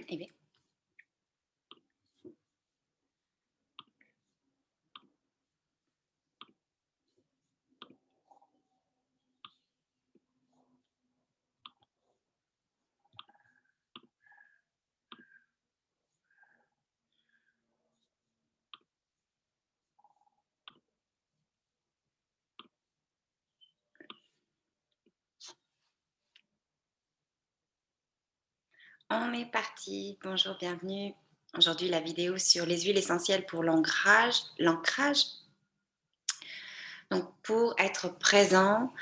Eh bien. On est parti. Bonjour, bienvenue. Aujourd'hui, la vidéo sur les huiles essentielles pour l'ancrage. Donc, pour être présent,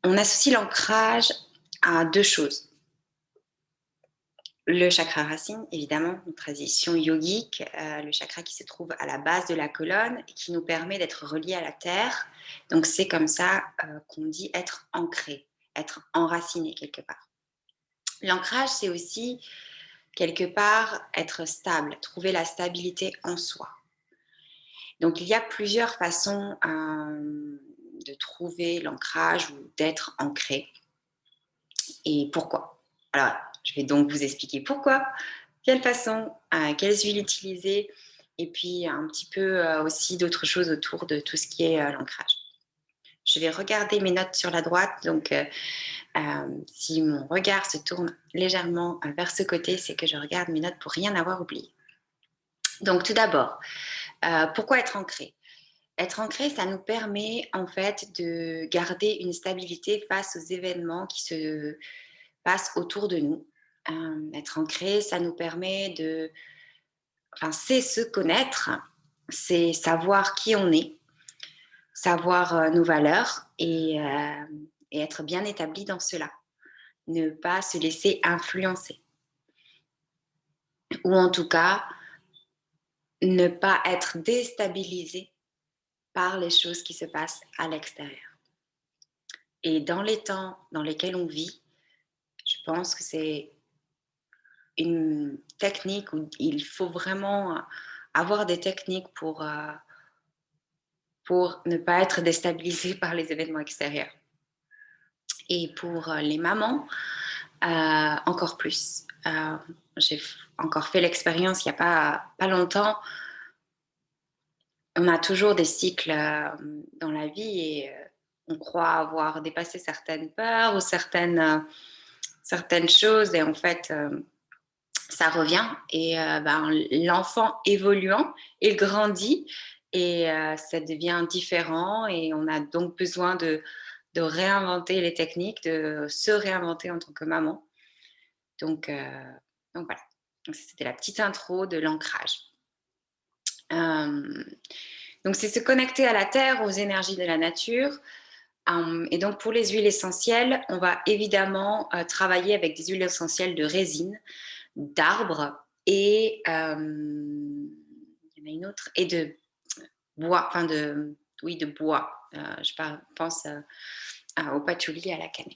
on associe l'ancrage à deux choses. Le chakra racine, évidemment, une tradition yogique, le chakra qui se trouve à la base de la colonne et qui nous permet d'être reliés à la terre. Donc, c'est comme ça qu'on dit être ancré, être enraciné quelque part. L'ancrage, c'est aussi quelque part être stable, trouver la stabilité en soi. Donc il y a plusieurs façons de trouver l'ancrage ou d'être ancré. Et pourquoi? Alors, je vais donc vous expliquer pourquoi, quelle façon, quelles huiles utiliser, et puis un petit peu aussi d'autres choses autour de tout ce qui est l'ancrage. Je vais regarder mes notes sur la droite, donc si mon regard se tourne légèrement vers ce côté, c'est que je regarde mes notes pour rien avoir oublié. Donc tout d'abord, pourquoi être ancré? Être ancré, ça nous permet en fait de garder une stabilité face aux événements qui se passent autour de nous. Être ancré, ça nous permet de... Enfin, c'est se connaître, c'est savoir qui on est, savoir nos valeurs et être bien établi dans cela. Ne pas se laisser influencer. Ou en tout cas, ne pas être déstabilisé par les choses qui se passent à l'extérieur. Et dans les temps dans lesquels on vit, je pense que c'est une technique où il faut vraiment avoir des techniques pour ne pas être déstabilisé par les événements extérieurs. Et pour les mamans, encore plus. J'ai encore fait l'expérience il n'y a pas longtemps. On a toujours des cycles dans la vie et on croit avoir dépassé certaines peurs ou certaines choses et en fait ça revient et l'enfant évoluant, il grandit et ça devient différent et on a donc besoin de réinventer les techniques, de se réinventer en tant que maman. Donc voilà, donc, c'était la petite intro de l'ancrage. Donc c'est se connecter à la terre, aux énergies de la nature. Et donc pour les huiles essentielles, on va évidemment travailler avec des huiles essentielles de résine, d'arbres et il y en a une autre, et de bois, de bois. Je pense au patchouli, à la cannelle.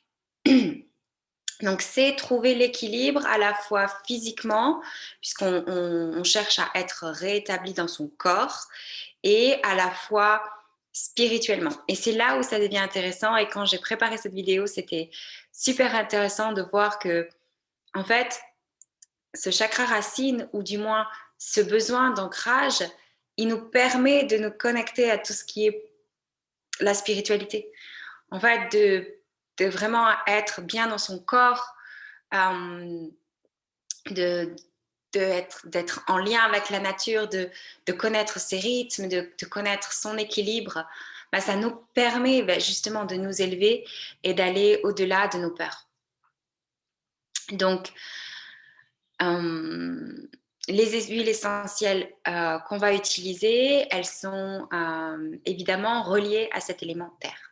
Donc, c'est trouver l'équilibre à la fois physiquement, puisqu'on cherche à être rétabli dans son corps, et à la fois spirituellement. Et c'est là où ça devient intéressant. Et quand j'ai préparé cette vidéo, c'était super intéressant de voir que, en fait, ce chakra racine, ou du moins ce besoin d'ancrage, il nous permet de nous connecter à tout ce qui est la spiritualité. En fait, de vraiment être bien dans son corps, d'être en lien avec la nature, de connaître ses rythmes, de connaître son équilibre, ça nous permet justement de nous élever et d'aller au-delà de nos peurs. Donc, les huiles essentielles qu'on va utiliser, elles sont évidemment reliées à cet élément terre.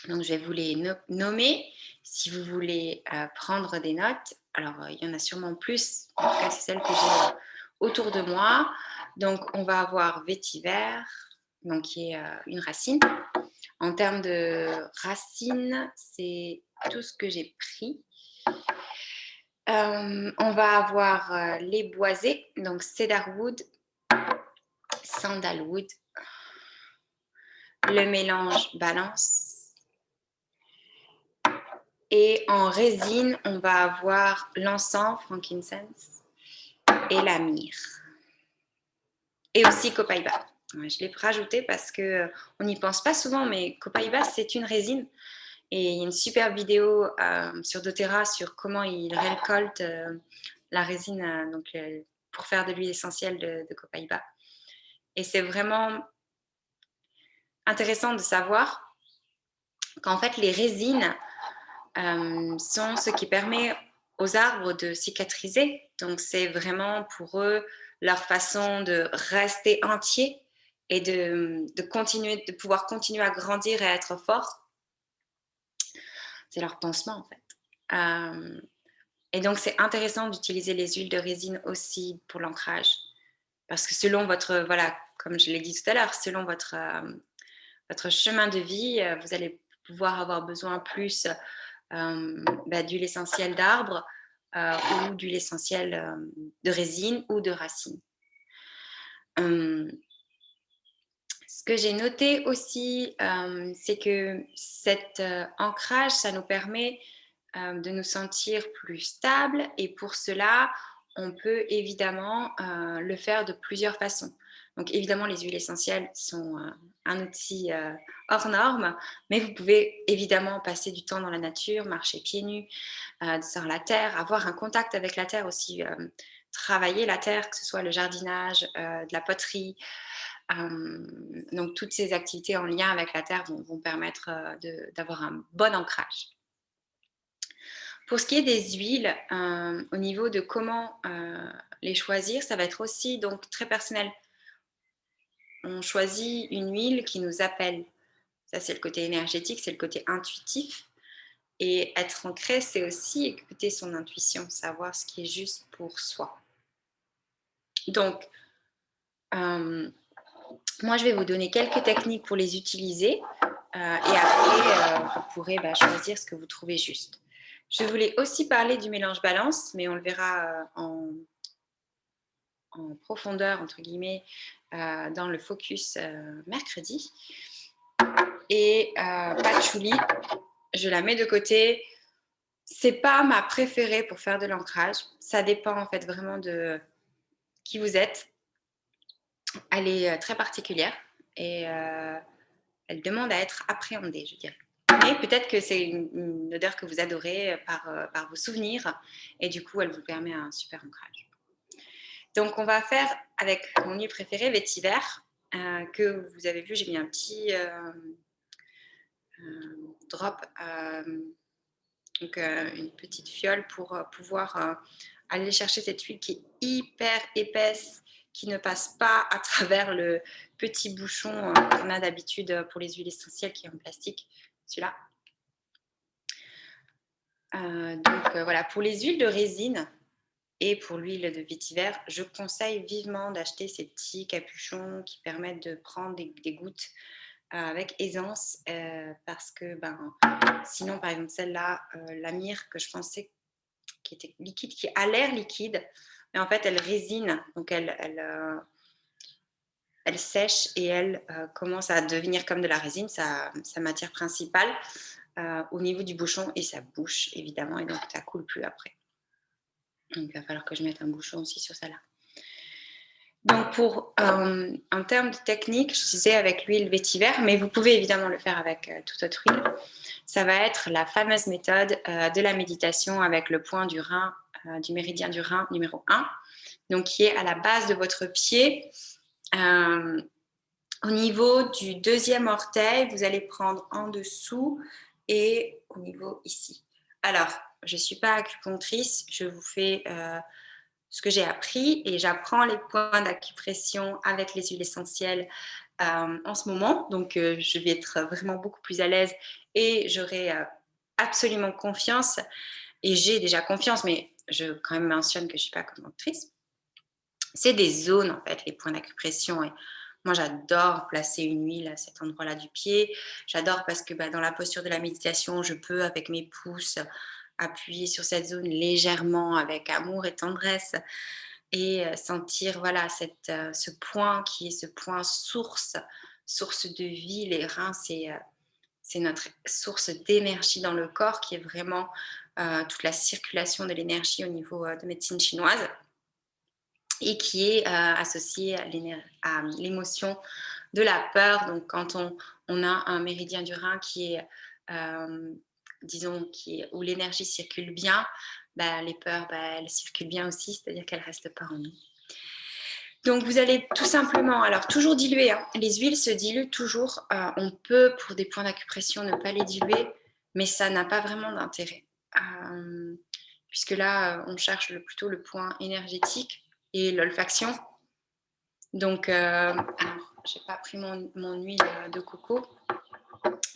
Donc, je vais vous les nommer si vous voulez prendre des notes. Alors, il y en a sûrement plus. En tout cas, c'est celles que j'ai autour de moi. Donc, on va avoir vétiver, donc qui est une racine. En termes de racines, c'est tout ce que j'ai pris. On va avoir les boisés, donc cedarwood, sandalwood, le mélange balance. Et en résine, on va avoir l'encens, frankincense, et la myrrhe. Et aussi copaiba. Je l'ai rajouté parce qu'on n'y pense pas souvent, mais copaiba, c'est une résine. Et il y a une super vidéo sur doTERRA sur comment ils récoltent la résine pour faire de l'huile essentielle de copaiba. Et c'est vraiment intéressant de savoir qu'en fait, les résines sont ce qui permet aux arbres de cicatriser. Donc, c'est vraiment pour eux leur façon de rester entier et de pouvoir continuer à grandir et à être fort. C'est leur pansement, en fait. Et donc, c'est intéressant d'utiliser les huiles de résine aussi pour l'ancrage. Parce que selon votre, voilà, comme je l'ai dit tout à l'heure, selon votre chemin de vie, vous allez pouvoir avoir besoin plus d'huile essentielle d'arbre ou d'huile essentielle de résine ou de racine. Ce que j'ai noté aussi, c'est que cet ancrage, ça nous permet de nous sentir plus stables et pour cela, on peut évidemment le faire de plusieurs façons. Donc évidemment, les huiles essentielles sont un outil hors norme, mais vous pouvez évidemment passer du temps dans la nature, marcher pieds nus, sur la terre, avoir un contact avec la terre aussi, travailler la terre, que ce soit le jardinage, de la poterie. Donc toutes ces activités en lien avec la terre vont permettre d'avoir un bon ancrage. Pour ce qui est des huiles, au niveau de comment les choisir, ça va être aussi donc très personnel. On choisit une huile qui nous appelle. Ça, c'est le côté énergétique, c'est le côté intuitif. Et être ancré, c'est aussi écouter son intuition, savoir ce qui est juste pour soi. Donc, moi, je vais vous donner quelques techniques pour les utiliser. Et après, vous pourrez choisir ce que vous trouvez juste. Je voulais aussi parler du mélange balance, mais on le verra en profondeur, entre guillemets, dans le focus mercredi. Et patchouli, je la mets de côté. C'est pas ma préférée pour faire de l'ancrage. Ça dépend en fait vraiment de qui vous êtes. Elle est très particulière et elle demande à être appréhendée, je dirais. Mais peut-être que c'est une odeur que vous adorez par vos souvenirs et du coup, elle vous permet un super ancrage. Donc, on va faire avec mon huile préférée, vétiver, que vous avez vu, j'ai mis un petit drop, donc une petite fiole pour pouvoir aller chercher cette huile qui est hyper épaisse, qui ne passe pas à travers le petit bouchon qu'on a d'habitude pour les huiles essentielles qui est en plastique, celui-là. Voilà, pour les huiles de résine et pour l'huile de vétiver, je conseille vivement d'acheter ces petits capuchons qui permettent de prendre des gouttes avec aisance parce que sinon, par exemple, celle-là, la myrrhe que je pensais qui était liquide, qui a l'air liquide, mais en fait, elle résine, donc elle sèche et elle commence à devenir comme de la résine, sa matière principale au niveau du bouchon et ça bouche évidemment et donc ça coule plus après. Donc il va falloir que je mette un bouchon aussi sur celle-là. Donc en termes de technique, je disais avec l'huile vétiver, mais vous pouvez évidemment le faire avec toute autre huile. Ça va être la fameuse méthode de la méditation avec le point du rein, du méridien du rein numéro 1, donc qui est à la base de votre pied. Au niveau du deuxième orteil, vous allez prendre en dessous et au niveau ici. Alors, je ne suis pas acupunctrice, je vous fais ce que j'ai appris et j'apprends les points d'acupression avec les huiles essentielles en ce moment. Donc, je vais être vraiment beaucoup plus à l'aise et j'aurai absolument confiance. Et j'ai déjà confiance, mais je quand même mentionne que je ne suis pas commentatrice. C'est des zones, en fait, les points d'acupression. Et moi, j'adore placer une huile à cet endroit-là du pied. J'adore parce que dans la posture de la méditation, je peux, avec mes pouces, appuyer sur cette zone légèrement avec amour et tendresse et sentir voilà, ce point qui est ce point source de vie. Les reins, c'est notre source d'énergie dans le corps qui est vraiment toute la circulation de l'énergie au niveau de médecine chinoise et qui est associée à l'émotion de la peur. Donc, quand on a un méridien du rein qui est, disons, où l'énergie circule bien, les peurs, elles circulent bien aussi, c'est-à-dire qu'elles ne restent pas en nous. Donc, vous allez tout simplement, alors toujours diluer, hein. Les huiles se diluent toujours. On peut, pour des points d'acupression, ne pas les diluer, mais ça n'a pas vraiment d'intérêt. Puisque là, on cherche plutôt le point énergétique et l'olfaction. Donc, alors, je n'ai pas pris mon huile de coco,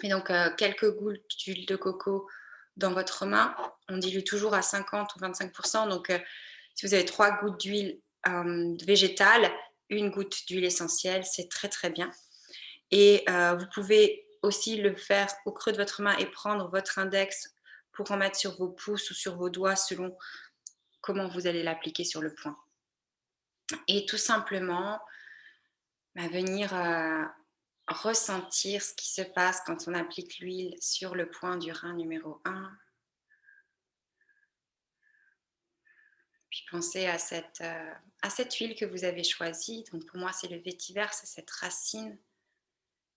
mais donc quelques gouttes d'huile de coco dans votre main. On dilue toujours à 50 ou 25%. Donc, si vous avez 3 gouttes d'huile végétale, une goutte d'huile essentielle, c'est très très bien. Et vous pouvez aussi le faire au creux de votre main et prendre votre index pour en mettre sur vos pouces ou sur vos doigts selon comment vous allez l'appliquer sur le point. Et tout simplement, venir ressentir ce qui se passe quand on applique l'huile sur le point du rein numéro 1. Puis pensez à cette huile que vous avez choisie. Donc pour moi, c'est le vétiver, c'est cette racine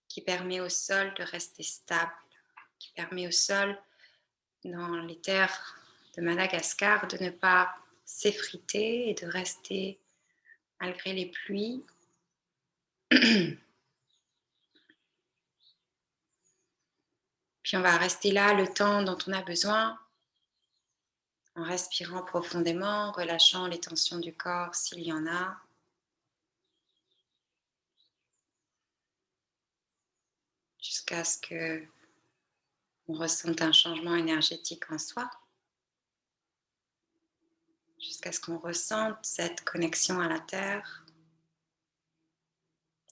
qui permet au sol de rester stable, qui permet au sol, dans les terres de Madagascar, de ne pas s'effriter et de rester, malgré les pluies. Puis on va rester là le temps dont on a besoin, en respirant profondément, relâchant les tensions du corps s'il y en a. Jusqu'à ce qu'on ressente un changement énergétique en soi. Jusqu'à ce qu'on ressente cette connexion à la terre,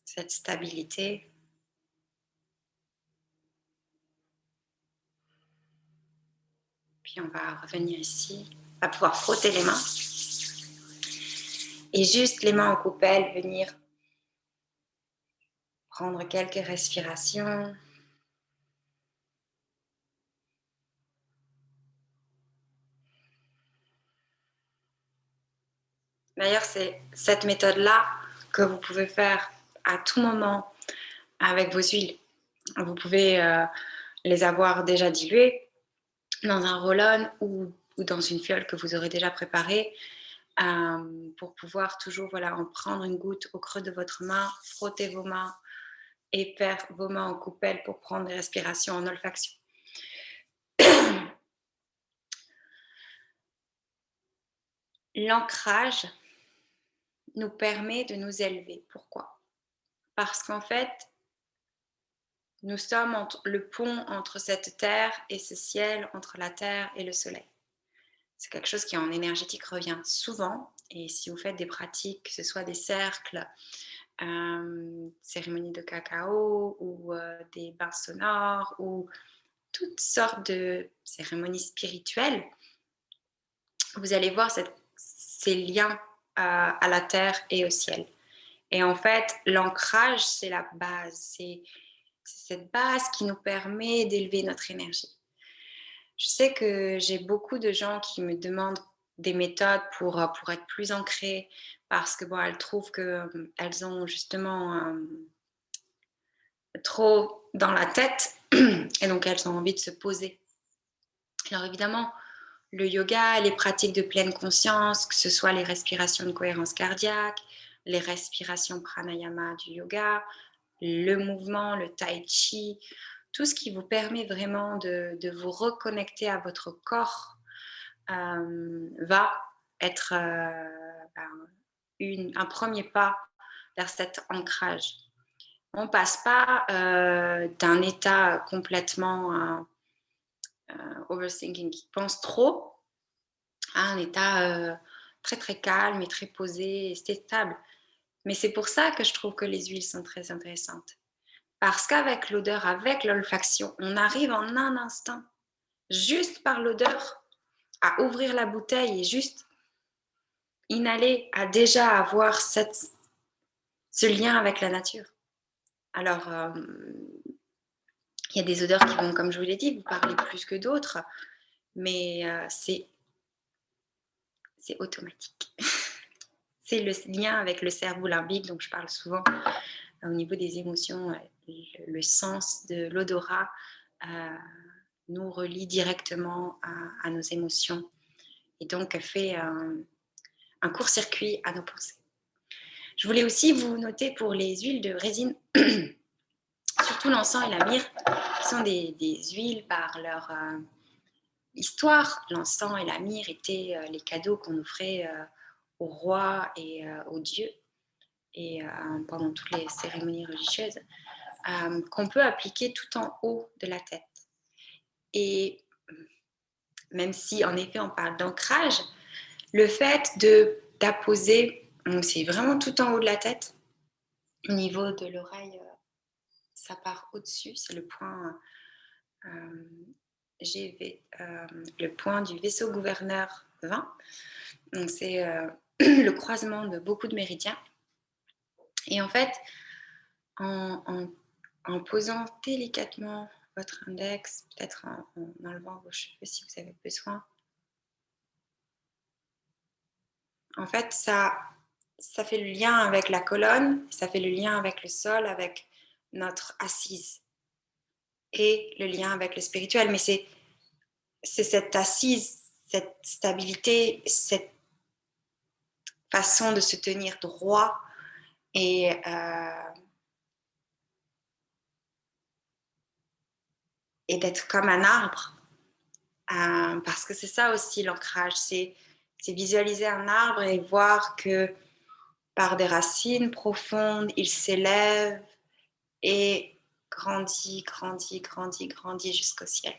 cette stabilité. Puis on va revenir ici, on va pouvoir frotter les mains. Et juste les mains en coupelle, venir prendre quelques respirations. D'ailleurs, c'est cette méthode-là que vous pouvez faire à tout moment avec vos huiles. Vous pouvez les avoir déjà diluées dans un roll-on ou dans une fiole que vous aurez déjà préparée pour pouvoir toujours en prendre une goutte au creux de votre main, frotter vos mains et faire vos mains en coupelle pour prendre des respirations en olfaction. L'ancrage nous permet de nous élever. Pourquoi ? Parce qu'en fait, nous sommes le pont entre cette terre et ce ciel, entre la terre et le soleil. C'est quelque chose qui en énergétique revient souvent. Et si vous faites des pratiques, que ce soit des cercles, cérémonies de cacao ou des bains sonores ou toutes sortes de cérémonies spirituelles, vous allez voir ces liens à la terre et au ciel. Et en fait, l'ancrage, c'est la base. C'est cette base qui nous permet d'élever notre énergie. Je sais que j'ai beaucoup de gens qui me demandent des méthodes pour être plus ancrées parce que elles trouvent qu'elles ont justement trop dans la tête et donc elles ont envie de se poser. Alors évidemment, le yoga, les pratiques de pleine conscience, que ce soit les respirations de cohérence cardiaque, les respirations pranayama du yoga, le mouvement, le tai chi, tout ce qui vous permet vraiment de vous reconnecter à votre corps va être un premier pas vers cet ancrage. On ne passe pas d'un état complètement overthinking, qui pense trop, à un état très très calme et très posé et stable. Mais c'est pour ça que je trouve que les huiles sont très intéressantes. Parce qu'avec l'odeur, avec l'olfaction, on arrive en un instant, juste par l'odeur, à ouvrir la bouteille et juste inhaler, à déjà avoir ce lien avec la nature. Alors, il y a des odeurs qui vont, comme je vous l'ai dit, vous parler plus que d'autres, mais c'est automatique. C'est le lien avec le cerveau limbique dont je parle souvent au niveau des émotions. Le sens de l'odorat nous relie directement à nos émotions et donc fait un court-circuit à nos pensées. Je voulais aussi vous noter pour les huiles de résine, surtout l'encens et la myrrhe, qui sont des huiles par leur histoire. L'encens et la myrrhe étaient les cadeaux qu'on offrait aux rois et aux dieux et pendant toutes les cérémonies religieuses, qu'on peut appliquer tout en haut de la tête. Et même si en effet on parle d'ancrage, le fait d'apposer, c'est vraiment tout en haut de la tête, au niveau de l'oreille, ça part au-dessus, c'est le point le point du vaisseau gouverneur 20. Donc c'est le croisement de beaucoup de méridiens. Et en fait, en posant délicatement votre index, peut-être en enlevant vos cheveux si vous avez besoin, en fait, ça fait le lien avec la colonne, ça fait le lien avec le sol, avec notre assise et le lien avec le spirituel. Mais c'est cette assise, cette stabilité, cette façon de se tenir droit et d'être comme un arbre. Parce que c'est ça aussi l'ancrage, c'est visualiser un arbre et voir que par des racines profondes, il s'élève et grandit, grandit, grandit, grandit jusqu'au ciel.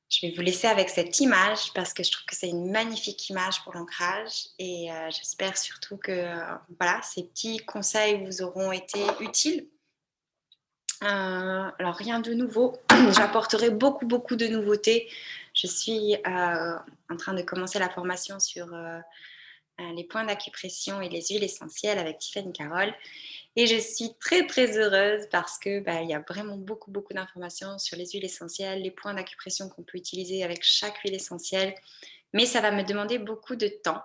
Je vais vous laisser avec cette image parce que je trouve que c'est une magnifique image pour l'ancrage et j'espère surtout que voilà, ces petits conseils vous auront été utiles. Alors rien de nouveau, j'apporterai beaucoup de nouveautés. Je suis en train de commencer la formation sur les points d'acupression et les huiles essentielles avec Tiffany Carole. Et je suis très heureuse parce que y a vraiment beaucoup d'informations sur les huiles essentielles, les points d'acupression qu'on peut utiliser avec chaque huile essentielle. Mais ça va me demander beaucoup de temps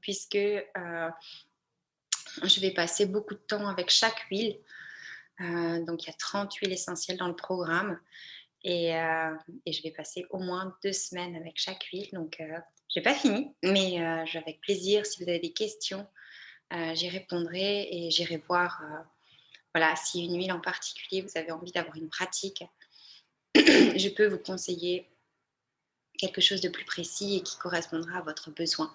puisque je vais passer beaucoup de temps avec chaque huile. Donc, il y a 30 huiles essentielles dans le programme et je vais passer au moins 2 semaines avec chaque huile. Donc, je n'ai pas fini, mais avec plaisir, si vous avez des questions, j'y répondrai et j'irai voir voilà, si une huile en particulier, vous avez envie d'avoir une pratique, je peux vous conseiller quelque chose de plus précis et qui correspondra à votre besoin.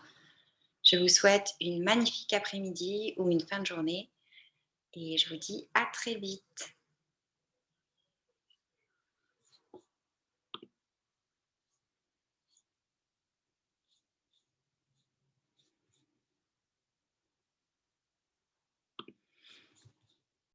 Je vous souhaite une magnifique après-midi ou une fin de journée et je vous dis à très vite.